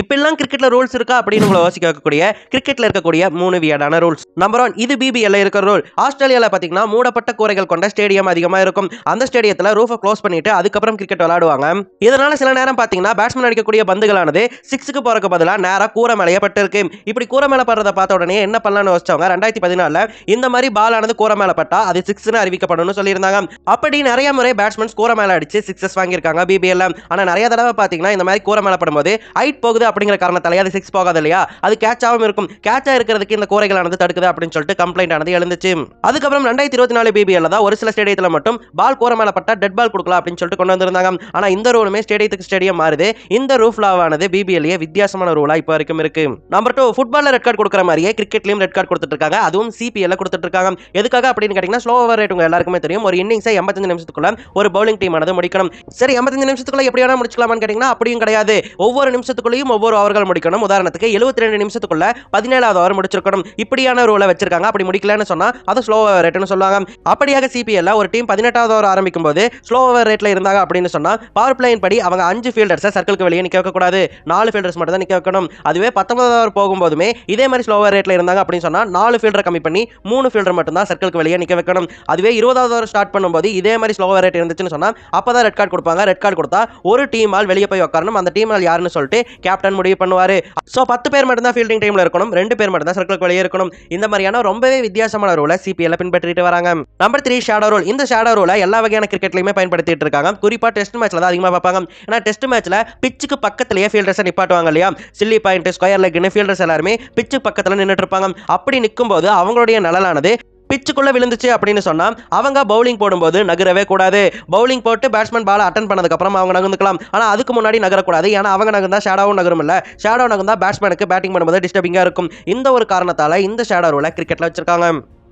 இப்பெல்லாம் கிரிக்கெட்ல ரூல்ஸ் இருக்கா அப்படின்னு உங்களை யோசிக்க வைக்கக்கூடிய கிரிக்கெட்ல இருக்கக்கூடிய 3 வியடான ரூல்ஸ். நம்பர் 1, இது பிபிஎல்ல இருக்கிற ரூல். ஆஸ்திரேலியால பாத்தீங்கன்னா மூடப்பட்ட கூரைகள் கொண்ட ஸ்டேடியம் அதிகமா இருக்கும். அந்த ஸ்டேடியத்துல ரூஃபை க்ளோஸ் பண்ணிட்டு அதுக்கப்புறம் கிரிக்கெட் விளையாடுவாங்க. இதனால சில நேரம் பாத்தீங்கன்னா பேட்ஸ்மேன் அடிக்கக்கூடிய பந்துகளானது 6க்கு போறதுக்கு பதிலா நேரா கூரை மேலேயே பட்டிருக்கு. இப்படி கூரை மேல படுறத பார்த்த உடனே என்ன பண்ணலாம்னு யோசிச்சவங்க 2014ல இந்த மாதிரி பால் ஆனது கூரை மேல பட்டா அது 6ன்னு அறிவிக்கப்படும் சொல்லியிருந்தாங்க. அப்படி நிறைய முறை பேட்ஸ்மேன் கூரை மேல அடிச்சு 6s வாங்கியிருக்காங்க பிபிஎல்ல. ஆனா நிறைய தடவை பாத்தீங்கன்னா இந்த மாதிரி கூரை மேல படும்போது ஹைட் போகுது அப்படிங்கிற காரணத்தால அது 6 போகாது இல்லையா, அது கேட்சாவும் இருக்கும். கேட்சா இருக்கிறதுக்கு இந்த கூரைகளானது தடுக்குது அப்படின்னு சொல்லிட்டு கம்ப்ளைண்ட் ஆனது எழுந்துச்சு. அதுக்கப்புறம் 2024 பிபிஎல்ல தான் ஒரு சில ஸ்டேடியத்துல மட்டும் பால் கூரை மேல பட்டா டெட் பால் கொடுக்கலாம் அப்படின்னு சொல்லிட்டு கொண்டு வந்திருந்தாங்க. ஆனா இந்த ரூலுமே ஸ்டேடியத்துக்கு ஸ்டேடியம் மாறுது. இந்த ரூஃப் லாவானது பிபிஎல்லே வித்தியாசமான ரூலா இப்போ வரைக்கும் இருக்கு. நம்பர் 2, ஃபுட்பால்ல ரெட் கார்டு கொடுக்குற மாதிரியே கிரிக்கெட்லயும் ரெட் கார்டு கொடுத்துட்டு இருக்காங்க. அதுவும் சிபிஎல்ல கொடுத்துட்டு இருக்காங்க. எதுக்காக அப்படின்னு கேட்டீங்கன்னா ஸ்லோ ஓவர் ரேட் உங்க எல்லாருக்குமே தெரியும். ஒரு இன்னிங்ஸை 85 நிமிஷத்துக்குள்ள ஒரு பவுலிங் டீம் ஆனது முடிக்கணும். சரி 85 நிமிஷத்துக்குள்ள எப்படி வேணா முடிச்சுக்கலாமான்னு கேட்டீங்கன்னா அப்படியும் கிடையாது. ஒவ்வொரு நிமிஷத்துக்குள்ளேயும் ஒவ்வொரு ஓவர்கள் முடிக்கணும். உதாரணத்துக்கு 72 நிமிஷத்துக்குள்ள 17வது ஓவர் முடிச்சிருக்கணும். இப்படியான ரூலை வச்சிருக்காங்க. அப்படி முடிக்கலன்னு சொன்னா அது ஸ்லோ ஓவர் ரேட்னு சொல்லுவாங்க. அப்படியாக சிபிஎல்ல ஒரு டீம் 18வது ஓவர் ஆரம்பிக்கும் போது ஸ்லோ ஓவர் ரேட்ல இருந்தாங்க அப்படின்னு சொன்னா பவர் பிளேயின் படி அவங்க 5 ஃபீல்டர்ஸை சர்க்கிளுக்கு வெளியே நிக்க வைக்க கூடாது. 4 ஃபீல்டர்ஸ் மட்டும் தான் நிக்க வைக்கணும். அதுவே 19வது ஓவர் போகும்போதுமே இதே மாதிரி ஸ்லோ ஓவர் ரேட்ல இருந்தாங்க அப்படின்னு சொன்னா 4 ஃபீல்டர் கம்மி பண்ணி 3 ஃபீல்டர் மட்டும் தான் சர்க்கிளுக்கு வெளியே நிக்க வைக்கணும். அதுவே 20வது ஓவர் ஸ்டார்ட் பண்ணும்போது இதே மாதிரி ஸ்லோ ஓவர் ரேட் இருந்துச்சுன்னு சொன்னா அப்பதான் ரெட் கார்டு கொடுப்பாங்க. ரெட் கார்டு கொடுத்தா ஒரு டீம் ஆல் வெளியே போய் உட்காரணும். அந்த டீம் ஆல் யாருன்னு சொல்லிட்டு கேப்டன் முடிவு பண்ணுவாரு. சோ 10 பேர் மட்டும் தான் ஃபீல்டிங் டைம்ல இருக்கணும். 2 பேர் மட்டும் தான் சர்க்கிளுக்கு வெளியே இருக்கணும். இந்த மாதிரியான ரொம்பவே வித்தியாசமான ரூலை சிபிஎல்ல பின்பற்றிட்டு வராங்க. Number 3, shadow rule. இந்த ஷேடோ ரூலை எல்லா வகையான கிரிக்கெட்லயுமே பயன்படுத்திட்டு இருக்காங்க. குறிப்பா டெஸ்ட் மேட்ச்ல தான் அதிகமா பார்ப்பாங்க. ஏன்னா டெஸ்ட் மேட்ச்ல பிச்சுக்கு பக்கத்திலேயே ஃபீல்டர்ஸ் நிப்பாட்டுவாங்க இல்லையா, சில்லி பாயிண்ட், ஸ்கொயர் லெக்னு ஃபீல்டர்ஸ் எல்லாருமே பிச்சு பக்கத்துல நின்னுட்டு இருப்பாங்க. அப்படி நிக்கும்போது அவங்களுடைய நலனானது பிச்சுக்குள்ள விழுந்துச்சு அப்படின்னு சொன்னா அவங்க பவுலிங் போடும்போது நகரவே கூடாது. பவுலிங் போட்டு பேட்ஸ்மேன் பால் அட்டன் பண்ணதுக்கு அப்புறம் அவங்க நகர்ந்துக்கலாம். ஆனா அதுக்கு முன்னாடி நகரக்கூடாது. ஏன்னா அவங்க நகர்ந்தா ஷேடோவும் நகரும் இல்ல. ஷேடோ நகர்ந்தா பேட்ஸ்மேனுக்கு பேட்டிங் பண்ணும்போது டிஸ்டர்பிங்கா இருக்கும். இந்த ஒரு காரணத்தால இந்த ஷேடோ ரூலை கிரிக்கெட்ல வச்சிருக்காங்க.